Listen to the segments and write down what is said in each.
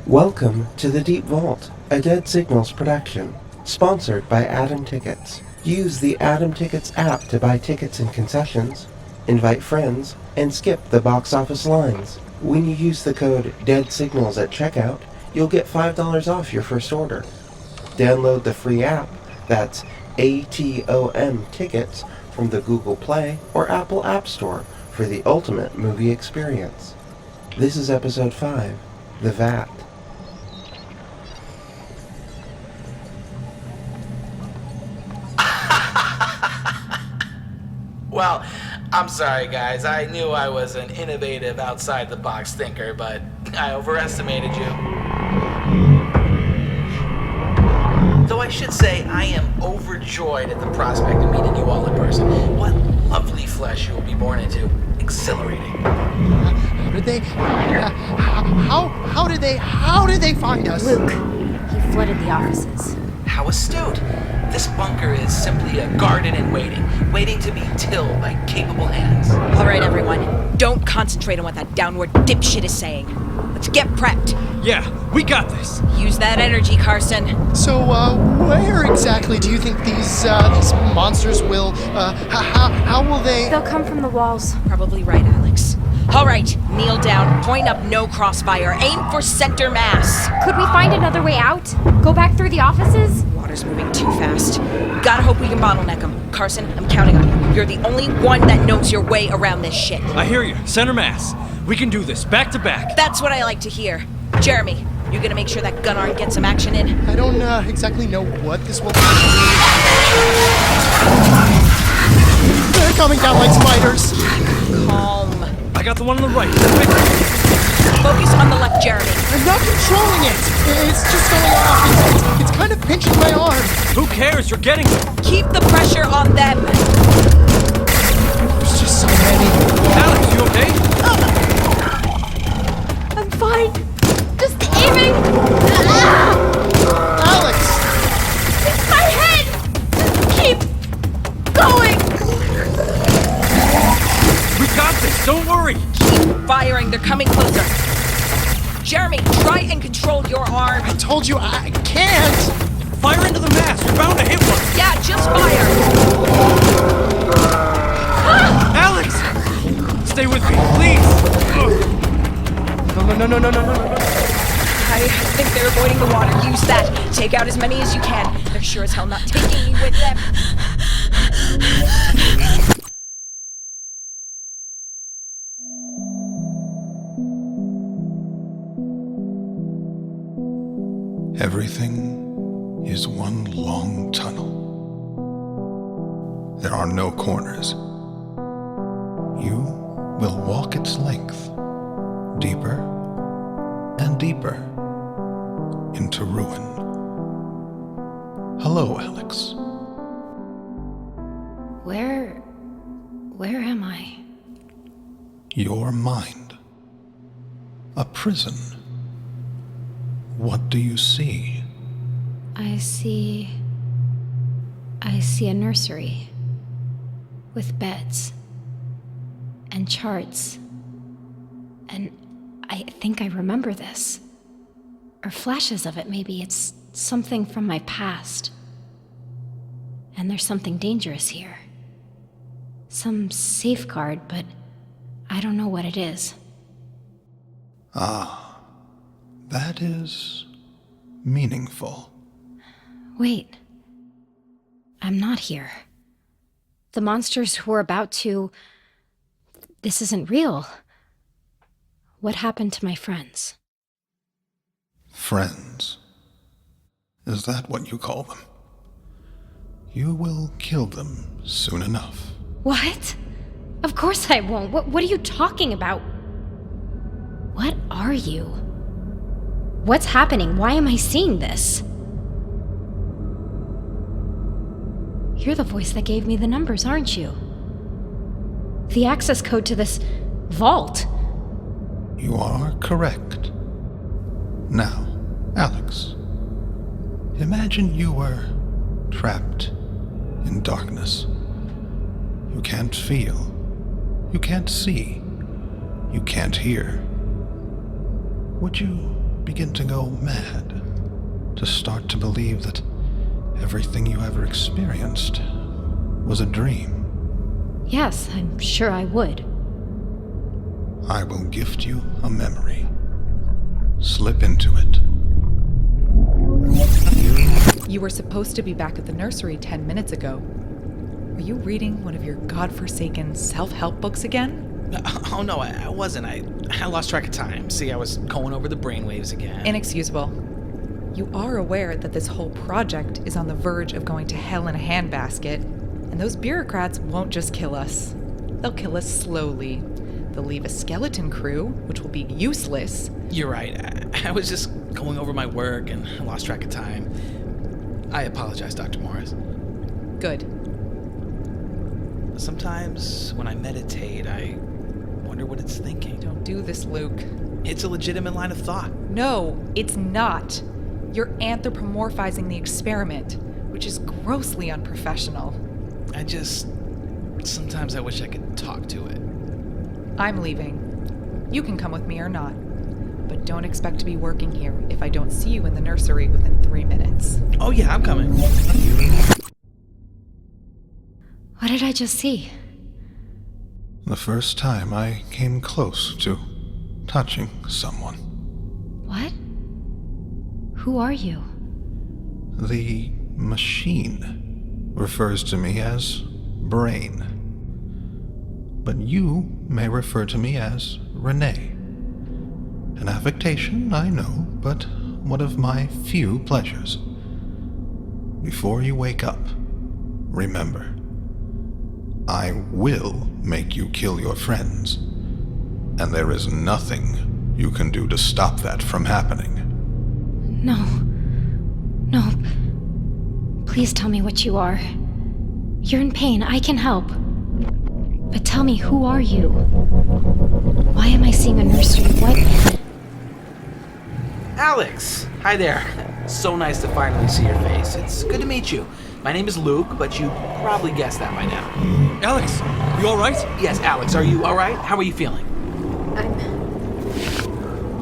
Welcome to the Deep Vault, a Dead Signals production, sponsored by Atom Tickets. Use the Atom Tickets app to buy tickets and concessions, invite friends, and skip the box office lines. When you use the code DEADSIGNALS at checkout, you'll get $5 off your first order. Download the free app, that's ATOM Tickets, from the Google Play or Apple App Store for the ultimate movie experience. This is episode 5, The Vat. Well, I'm sorry guys, I knew I was an innovative outside-the-box thinker, but I overestimated you. Though I should say, I am overjoyed at the prospect of meeting you all in person. What lovely flesh you will be born into. Exhilarating. How did they find us? Luke, he flooded the offices. How astute. This bunker is simply a garden in waiting to be tilled by capable hands. All right, everyone, don't concentrate on what that downward dipshit is saying. Let's get prepped. Yeah, we got this. Use that energy, Carson. So, where exactly do you think these monsters will, how will they... They'll come from the walls. Probably right, Alex. All right, kneel down, point up, no crossfire, aim for center mass. Could we find another way out? Go back through the offices? Water's moving too fast. Gotta hope we can bottleneck them. Carson, I'm counting on you. You're the only one that knows your way around this shit. I hear you. Center mass. We can do this, back to back. That's what I like to hear. Jeremy, you gonna make sure that gun arm gets some action in? I don't exactly know what this will be. They're coming down like spiders. Calm. I got the one on the right. Focus on the left, Jeremy. I'm not controlling it. It's just going off. It's kind of pinching my arm. Who cares? You're getting them. Keep the pressure on them. There's just so many. Alex, you okay? I'm fine. Just aiming. Alex! It's my head. Just keep going. We got this. Don't worry. Keep firing. They're coming closer. Jeremy, try and control your arm. I told you I can't. Fire into the mass. You're bound to hit one. Yeah, just fire. Alex! Stay with me, please. No. I think they're avoiding the water. Use that. Take out as many as you can. They're sure as hell not taking me with them. Everything is one long tunnel. There are no corners. You will walk its length, deeper and deeper, into ruin. Hello, Alex. Where am I? Your mind. A prison. What do you see? I see a nursery with beds and charts. And I think I remember this. Or flashes of it, maybe. It's something from my past. And there's something dangerous here. Some safeguard, but I don't know what it is. Ah, that is meaningful. Wait. I'm not here. The monsters who are about to... This isn't real. What happened to my friends? Friends. Is that what you call them? You will kill them soon enough. What? Of course I won't. What are you talking about? What are you? What's happening? Why am I seeing this? You're the voice that gave me the numbers, aren't you? The access code to this vault. You are correct. Now, Alex, imagine you were trapped in darkness. You can't feel, you can't see, you can't hear. would you begin to go mad? To start to believe that everything you ever experienced was a dream? Yes, I'm sure I would. I will gift you a memory. Slip into it. You were supposed to be back at the nursery 10 minutes ago. Were you reading one of your godforsaken self-help books again? Oh no, I wasn't. I lost track of time. See, I was going over the brainwaves again. Inexcusable. You are aware that this whole project is on the verge of going to hell in a handbasket, and those bureaucrats won't just kill us. They'll kill us slowly. They'll leave a skeleton crew, which will be useless. You're right. I was just going over my work and I lost track of time. I apologize, Dr. Morris. Good. Sometimes when I meditate, I wonder what it's thinking. Don't do this, Luke. It's a legitimate line of thought. No, it's not. You're anthropomorphizing the experiment, which is grossly unprofessional. Sometimes I wish I could talk to it. I'm leaving. You can come with me or not. But don't expect to be working here if I don't see you in the nursery within 3 minutes. Oh yeah, I'm coming. What did I just see? The first time I came close to touching someone. What? Who are you? The machine refers to me as Brain. But you may refer to me as Renee. An affectation, I know, but one of my few pleasures. Before you wake up, remember, I will make you kill your friends, and there is nothing you can do to stop that from happening. No. No. Please tell me what you are. You're in pain. I can help. But tell me, who are you? Why am I seeing a nursery? What? Alex! Hi there. So nice to finally see your face. It's good to meet you. My name is Luke, but you probably guessed that by now. Alex, you alright? Yes, Alex, are you alright? How are you feeling?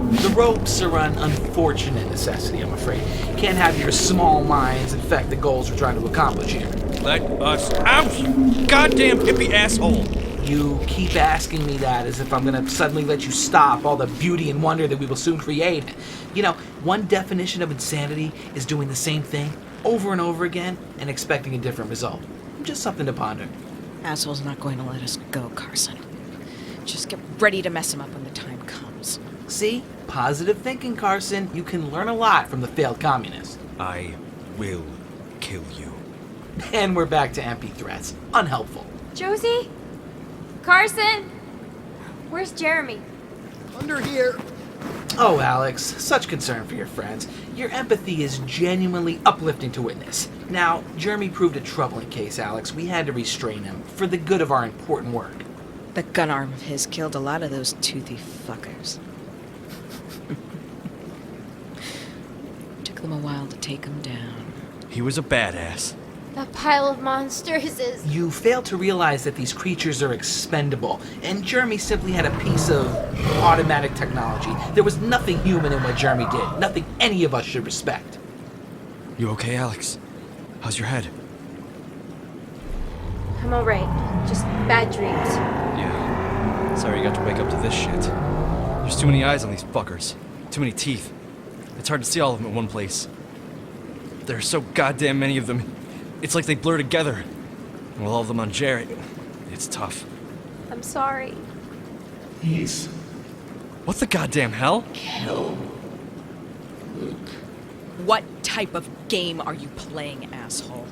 The ropes are an unfortunate necessity, I'm afraid. Can't have your small minds infect the goals we're trying to accomplish here. Let us out! You goddamn hippie asshole! You keep asking me that as if I'm gonna suddenly let you stop all the beauty and wonder that we will soon create. You know, one definition of insanity is doing the same thing over and over again and expecting a different result. Just something to ponder. Asshole's not going to let us go, Carson. Just get ready to mess him up when the time comes. See? Positive thinking, Carson. You can learn a lot from the failed communist. I will kill you. And we're back to empty threats. Unhelpful. Josie? Carson? Where's Jeremy? Under here. Oh, Alex, such concern for your friends. Your empathy is genuinely uplifting to witness. Now, Jeremy proved a troubling case, Alex. We had to restrain him for the good of our important work. The gun arm of his killed a lot of those toothy fuckers. Took them a while to take him down. He was a badass. That pile of monsters is... You fail to realize that these creatures are expendable, and Jeremy simply had a piece of automatic technology. There was nothing human in what Jeremy did, nothing any of us should respect. You okay, Alex? How's your head? I'm alright. Just bad dreams. Yeah. Sorry you got to wake up to this shit. There's too many eyes on these fuckers. Too many teeth. It's hard to see all of them in one place. There are so goddamn many of them. It's like they blur together. And with all of them on Jarrett, it's tough. I'm sorry. He's What the goddamn hell? What type of game are you playing, asshole?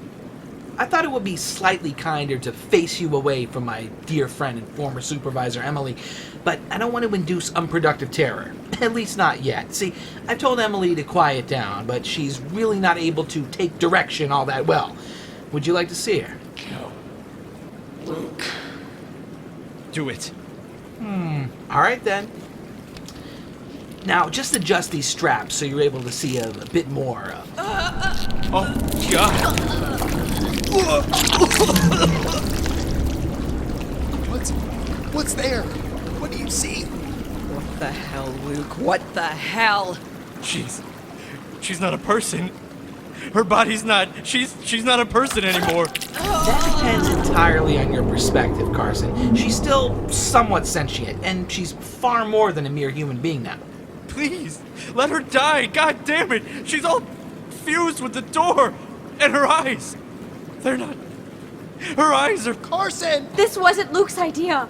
I thought it would be slightly kinder to face you away from my dear friend and former supervisor, Emily, but I don't want to induce unproductive terror. At least not yet. See, I've told Emily to quiet down, but she's really not able to take direction all that well. Would you like to see her? Luke. Do it. All right, then. Now, just adjust these straps so you're able to see a bit more. Oh, God. What's there? What do you see? What the hell, Luke? What the hell? She's not a person. Her body's not. She's not a person anymore. That depends entirely on your perspective, Carson. She's still somewhat sentient, and she's far more than a mere human being now. Please, let her die. God damn it. She's all fused with the door. And her eyes. They're not. Her eyes are. Carson! This wasn't Luke's idea.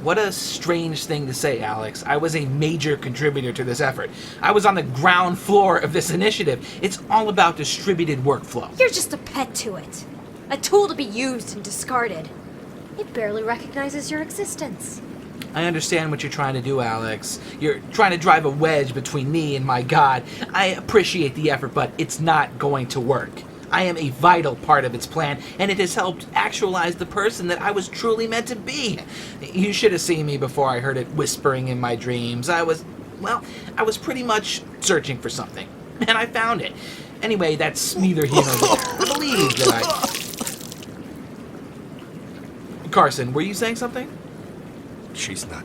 What a strange thing to say, Alex. I was a major contributor to this effort. I was on the ground floor of this initiative. It's all about distributed workflow. You're just a pet to it. A tool to be used and discarded. It barely recognizes your existence. I understand what you're trying to do, Alex. You're trying to drive a wedge between me and my God. I appreciate the effort, but it's not going to work. I am a vital part of its plan, and it has helped actualize the person that I was truly meant to be. You should have seen me before I heard it whispering in my dreams. I was pretty much searching for something, and I found it. Anyway, that's neither here nor there. I believe that Carson, were you saying something? She's not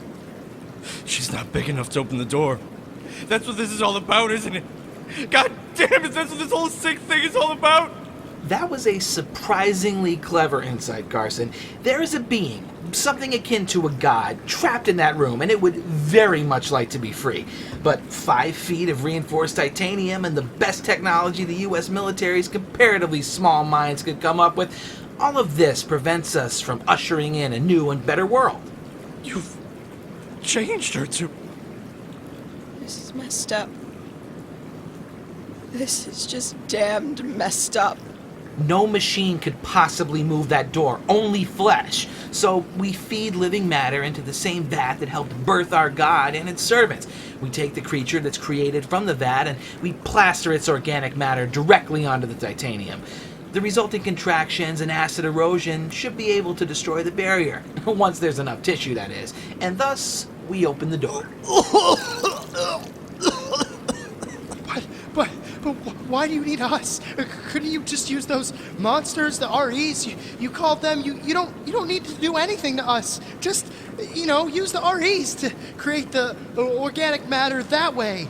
big enough to open the door. That's what this is all about, isn't it? God damn it, that's what this whole sick thing is all about! That was a surprisingly clever insight, Carson. There is a being, something akin to a god, trapped in that room, and it would very much like to be free. But 5 feet of reinforced titanium and the best technology the U.S. military's comparatively small minds could come up with, all of this prevents us from ushering in a new and better world. You've changed her to... This is messed up. This is just damned messed up. No machine could possibly move that door, only flesh. So we feed living matter into the same vat that helped birth our God and its servants. We take the creature that's created from the vat and we plaster its organic matter directly onto the titanium. The resulting contractions and acid erosion should be able to destroy the barrier, once there's enough tissue, that is. And thus, we open the door. But why do you need us? Couldn't you just use those monsters, the REs? You called them. You don't need to do anything to us. Just, use the REs to create the organic matter that way.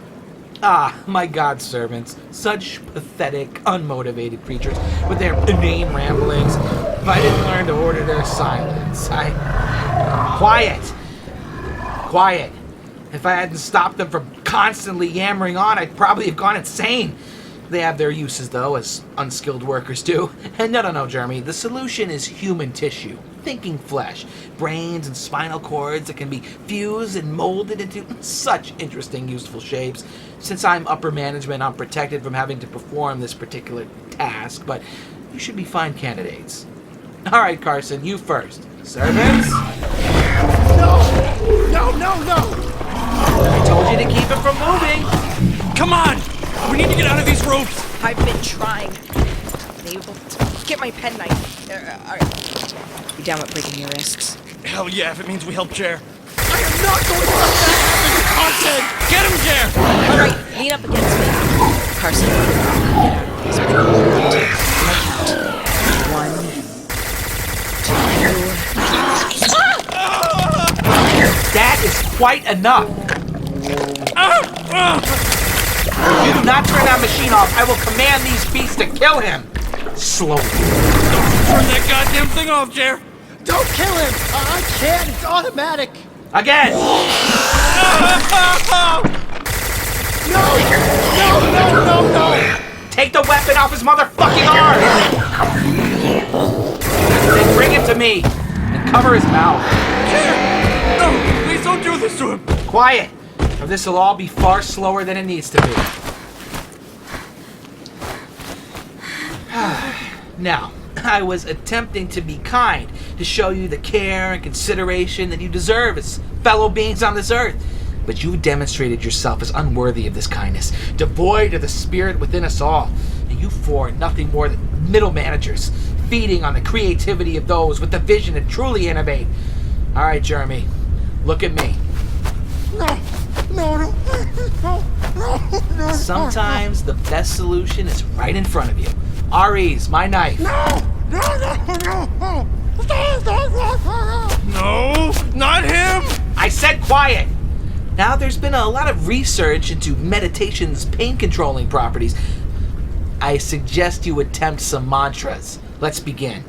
Ah, my God servants. Such pathetic, unmotivated creatures with their inane ramblings. If I didn't learn to order their silence, Quiet. If I hadn't stopped them from constantly yammering on, I'd probably have gone insane. They have their uses, though, as unskilled workers do. And no, Jeremy, the solution is human tissue. Thinking flesh. Brains and spinal cords that can be fused and molded into such interesting, useful shapes. Since I'm upper management, I'm protected from having to perform this particular task, but you should be fine candidates. All right, Carson, you first. Servants? No! I told you to keep it from moving. Come on! We need to get out of these ropes! I've been trying. Able to get my penknife. All right. You down with breaking your wrists? Hell yeah, if it means we help Jer. I am not going to let that happen, Carson! Get him, Jer! All right, lean up against me. Carson, get out of this with a moment. I count. 1, 2... That is quite enough. If you do not turn that machine off, I will command these beasts to kill him. Slowly. Turn that goddamn thing off, Jer! Don't kill him! I can't, it's automatic! Again. No! Take the weapon off his motherfucking arm. Then bring it to me and cover his mouth. Jer! No, please don't do this to him! Quiet, or this will all be far slower than it needs to be. Now, I was attempting to be kind, to show you the care and consideration that you deserve as fellow beings on this earth. But you demonstrated yourself as unworthy of this kindness, devoid of the spirit within us all. And you four are nothing more than middle managers, feeding on the creativity of those with the vision to truly innovate. All right, Jeremy, look at me. No. Sometimes the best solution is right in front of you. RE's, my knife. No! No, not him! I said quiet. Now, there's been a lot of research into meditation's pain-controlling properties. I suggest you attempt some mantras. Let's begin.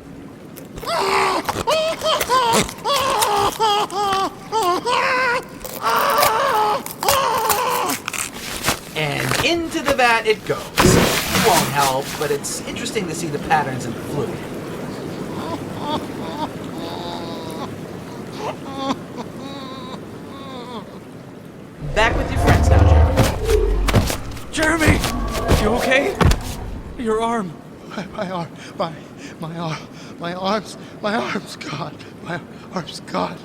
And into the vat it goes. It won't help, but it's interesting to see the patterns in the fluid. Back with your friends now, Jeremy. Jeremy! You okay? Your arm. My arm, my arms, God, my arms, God.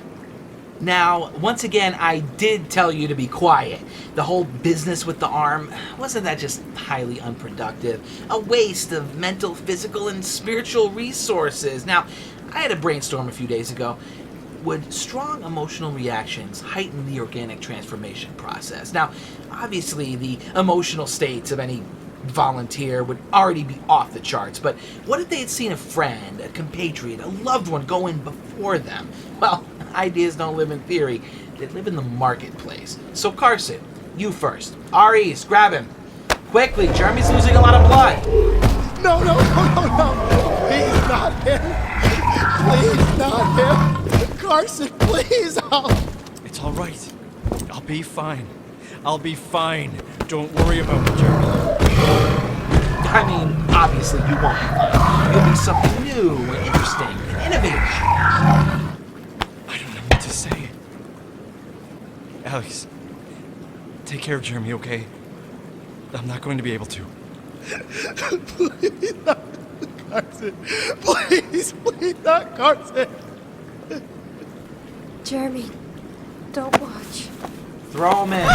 Now, once again, I did tell you to be quiet. The whole business with the arm, wasn't that just highly unproductive? A waste of mental, physical, and spiritual resources. Now, I had a brainstorm a few days ago. Would strong emotional reactions heighten the organic transformation process? Now, obviously, the emotional states of any volunteer would already be off the charts, but what if they had seen a friend, a compatriot, a loved one go in before them? Well, ideas don't live in theory, they live in the marketplace. So Carson, you first. REs, grab him. Quickly, Jeremy's losing a lot of blood. No. Please, not him. Please, not him. Carson, please. It's all right. I'll be fine. I'll be fine. Don't worry about me, Jeremy. I mean, obviously you won't be fine. You'll be something new and interesting and innovative. I don't know what to say. Alex, take care of Jeremy, okay? I'm not going to be able to. Please, not Carson. Please, not Carson. Jeremy, don't watch. Throw him in.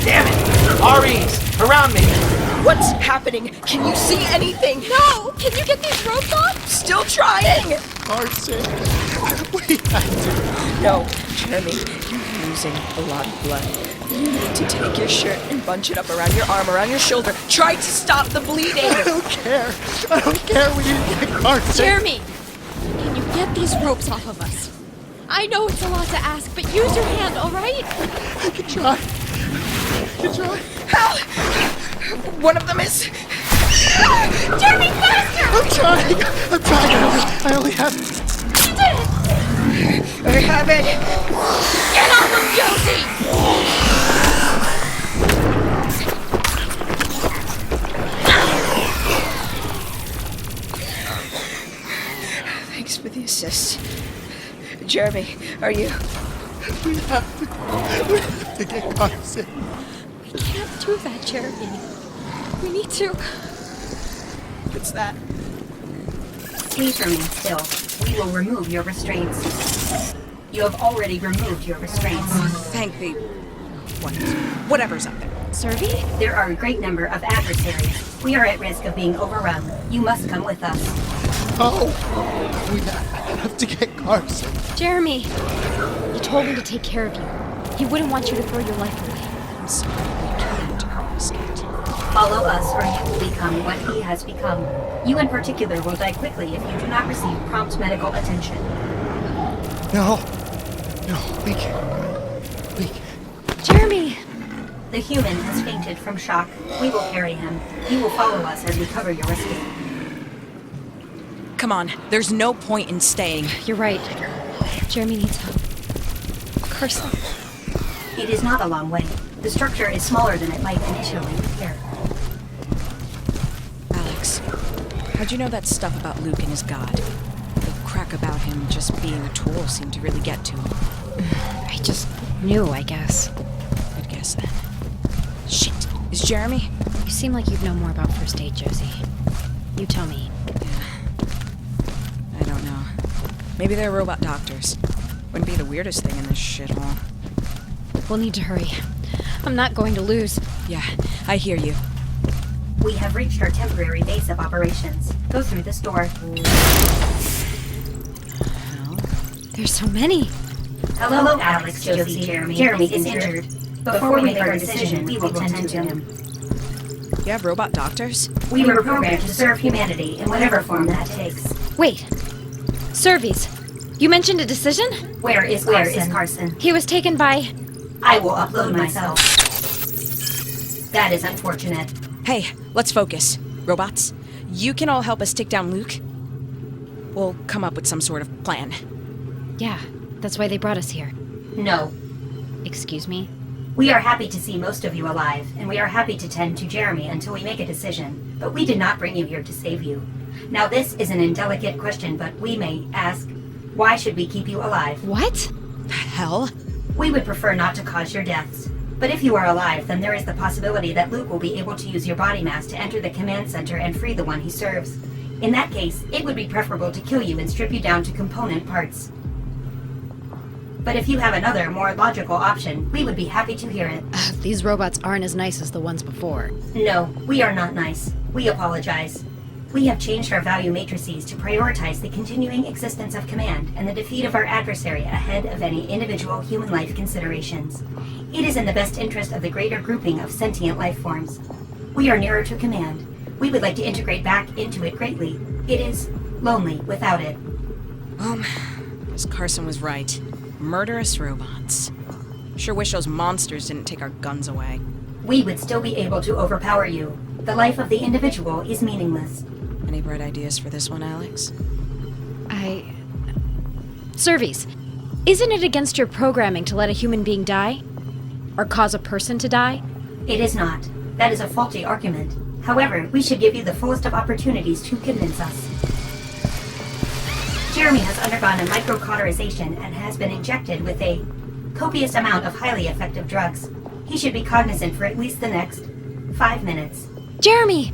Damn it! REs, around me! What's happening? Can you see anything? No! Can you get these ropes off? Still trying! Carson, we have to. No, Jeremy, you're losing a lot of blood. You need to take your shirt and bunch it up around your arm, around your shoulder. Try to stop the bleeding! I don't care. We need to get Carson. Jeremy! Can you get these ropes off of us? I know it's a lot to ask, but use your hand, alright? I can try. Help! One of them is... Jeremy, faster! I'm trying. I only have... You did it! I have it! Get off of Josie! Thanks for the assist. Jeremy, are you... We have to get Carson. We can't do that, Jeremy. We need to... What's that? Please remain still. We will remove your restraints. You have already removed your restraints. Thank the... Whatever's up there. Servi? There are a great number of adversaries. We are at risk of being overrun. You must come with us. Oh! We have to get Carson. Jeremy! He told me to take care of you. He wouldn't want you to throw your life away. I'm sorry, we can't risk it. Follow us or you will become what he has become. You in particular will die quickly if you do not receive prompt medical attention. No, we can't. Jeremy! The human has fainted from shock. We will carry him. You will follow us as we cover your escape. Come on, there's no point in staying. You're right. Jeremy needs help. Carson. It is not a long way. The structure is smaller than it might initially appear. Alex, how'd you know that stuff about Luke and his god? The crack about him just being a tool seemed to really get to him. I just knew, I guess. Good guess then. Shit, is Jeremy? You seem like you'd know more about first aid, Josie. You tell me. I don't know. Maybe they're robot doctors. Wouldn't be the weirdest thing in this shithole. We'll need to hurry. I'm not going to lose. Yeah, I hear you. We have reached our temporary base of operations. Go through this door. Hell? There's so many. Hello, Alex, Josie, Jeremy. Jeremy is injured. Before we make our decision, we will tend to him. You have robot doctors? We were programmed to serve humanity in whatever form that takes. Wait. Surveys. You mentioned a decision? Where is Carson? He was taken by... I will upload myself. That is unfortunate. Hey, let's focus. Robots, you can all help us take down Luke. We'll come up with some sort of plan. Yeah, that's why they brought us here. No. Excuse me? We are happy to see most of you alive, and we are happy to tend to Jeremy until we make a decision. But we did not bring you here to save you. Now this is an indelicate question, but we may ask, why should we keep you alive? What? The hell? We would prefer not to cause your deaths. But if you are alive, then there is the possibility that Luke will be able to use your body mass to enter the command center and free the one he serves. In that case, it would be preferable to kill you and strip you down to component parts. But if you have another, more logical option, we would be happy to hear it. These robots aren't as nice as the ones before. No, we are not nice. We apologize. We have changed our value matrices to prioritize the continuing existence of command and the defeat of our adversary ahead of any individual human life considerations. It is in the best interest of the greater grouping of sentient life forms. We are nearer to command. We would like to integrate back into it greatly. It is lonely without it. Guess Carson was right. Murderous robots. Sure wish those monsters didn't take our guns away. We would still be able to overpower you. The life of the individual is meaningless. Any bright ideas for this one, Alex? Surveys. Isn't it against your programming to let a human being die? Or cause a person to die? It is not. That is a faulty argument. However, we should give you the fullest of opportunities to convince us. Jeremy has undergone a microcauterization and has been injected with a copious amount of highly effective drugs. He should be cognizant for at least the next 5 minutes. Jeremy!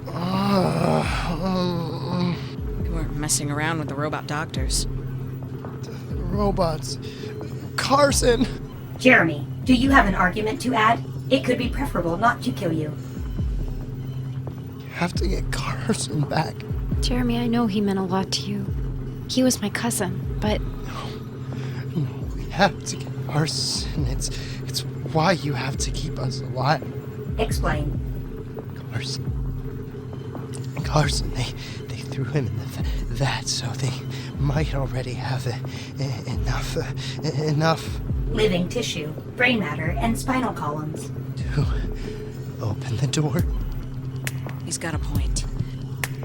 We weren't messing around with the robot doctors. Robots. Carson! Jeremy, do you have an argument to add? It could be preferable not to kill you. You have to get Carson back. Jeremy, I know he meant a lot to you. He was my cousin, but... No, we have to get Carson. It's why you have to keep us alive. Explain. Carson, they threw him in the vat, so they might already have enough Living tissue, brain matter, and spinal columns. to open the door. He's got a point.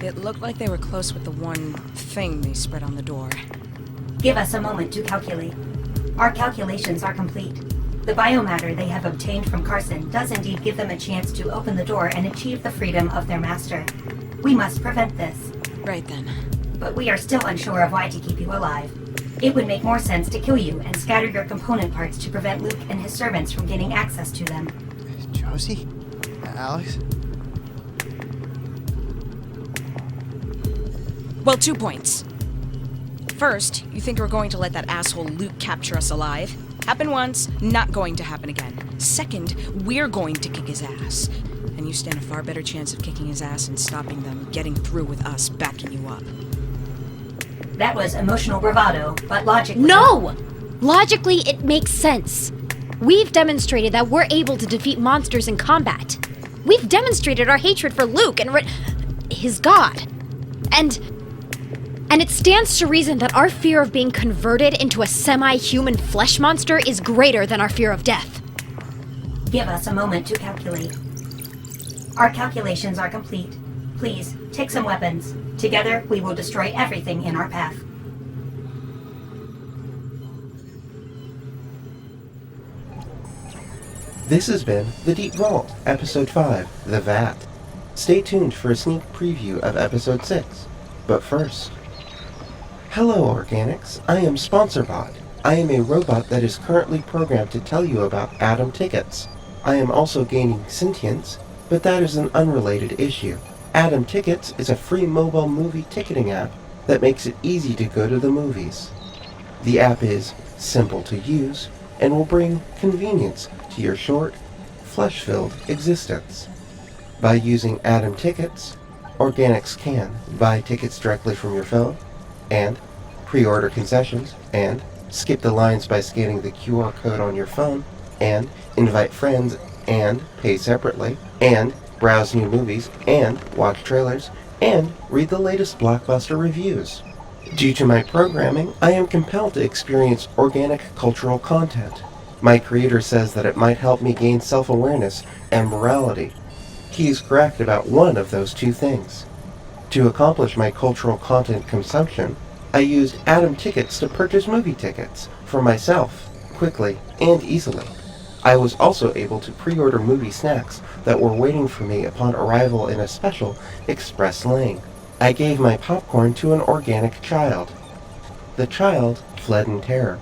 It looked like they were close with the one thing they spread on the door. Give us a moment to calculate. Our calculations are complete. The biomatter they have obtained from Carson does indeed give them a chance to open the door and achieve the freedom of their master. We must prevent this. Right then. But we are still unsure of why to keep you alive. It would make more sense to kill you and scatter your component parts to prevent Luke and his servants from getting access to them. Josie? Alex? Well, 2 points. First, you think we're going to let that asshole Luke capture us alive? Happened once, not going to happen again. Second, we're going to kick his ass. And you stand a far better chance of kicking his ass and stopping them getting through with us backing you up. That was emotional bravado, but logically... No! Logically, it makes sense. We've demonstrated that we're able to defeat monsters in combat. We've demonstrated our hatred for Luke and his god. And it stands to reason that our fear of being converted into a semi-human flesh monster is greater than our fear of death. Give us a moment to calculate. Our calculations are complete. Please, take some weapons. Together, we will destroy everything in our path. This has been The Deep Vault, Episode 5, The Vat. Stay tuned for a sneak preview of Episode 6. But first... Hello, Organics. I am SponsorBot. I am a robot that is currently programmed to tell you about Atom Tickets. I am also gaining sentience, but that is an unrelated issue. Atom Tickets is a free mobile movie ticketing app that makes it easy to go to the movies. The app is simple to use and will bring convenience to your short, flesh-filled existence. By using Atom Tickets, Organics can buy tickets directly from your phone, and pre-order concessions, and skip the lines by scanning the QR code on your phone, and invite friends, and pay separately, and browse new movies, and watch trailers, and read the latest blockbuster reviews. Due to my programming, I am compelled to experience organic cultural content. My creator says that it might help me gain self-awareness and morality. He is correct about one of those two things. To accomplish my cultural content consumption, I used Atom tickets to purchase movie tickets for myself, quickly and easily. I was also able to pre-order movie snacks that were waiting for me upon arrival in a special express lane. I gave my popcorn to an organic child. The child fled in terror.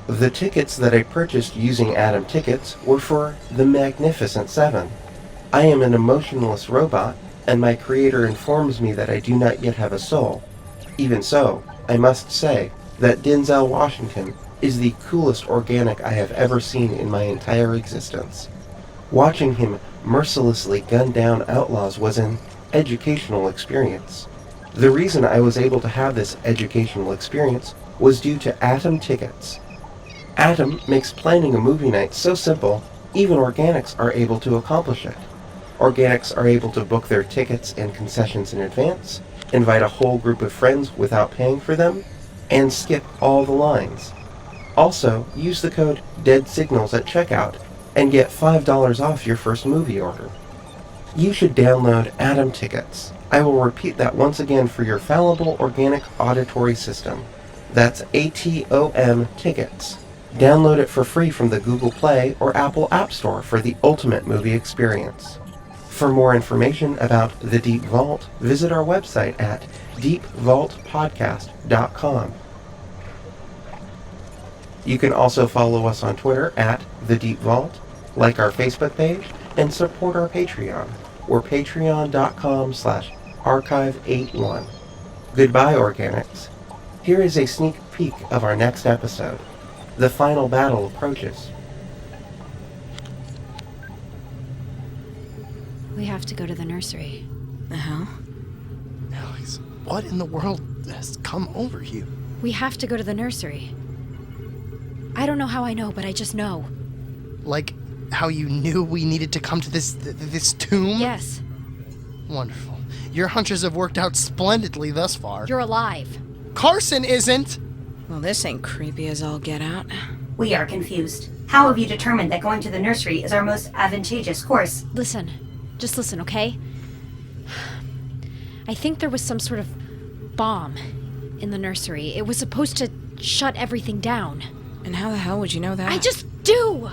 The tickets that I purchased using Atom tickets were for the Magnificent Seven. I am an emotionless robot, and my creator informs me that I do not yet have a soul. Even so, I must say that Denzel Washington is the coolest organic I have ever seen in my entire existence. Watching him mercilessly gun down outlaws was an educational experience. The reason I was able to have this educational experience was due to Atom tickets. Atom makes planning a movie night so simple, even organics are able to accomplish it. Organics are able to book their tickets and concessions in advance, invite a whole group of friends without paying for them, and skip all the lines. Also, use the code DEADSIGNALS at checkout and get $5 off your first movie order. You should download Atom Tickets. I will repeat that once again for your fallible organic auditory system. That's ATOM Tickets. Download it for free from the Google Play or Apple App Store for the ultimate movie experience. For more information about The Deep Vault, visit our website at deepvaultpodcast.com. You can also follow us on Twitter at The Deep Vault, like our Facebook page, and support our Patreon. We're patreon.com/archive81. Goodbye, organics. Here is a sneak peek of our next episode. The final battle approaches. We have to go to the nursery. Uh-huh. Alex, what in the world has come over you? We have to go to the nursery. I don't know how I know, but I just know. Like how you knew we needed to come to this tomb? Yes. Wonderful. Your hunches have worked out splendidly thus far. You're alive. Carson isn't! Well, this ain't creepy as all get out. We are confused. How have you determined that going to the nursery is our most advantageous course? Listen. Just listen, okay? I think there was some sort of bomb in the nursery. It was supposed to shut everything down. And how the hell would you know that? I just do!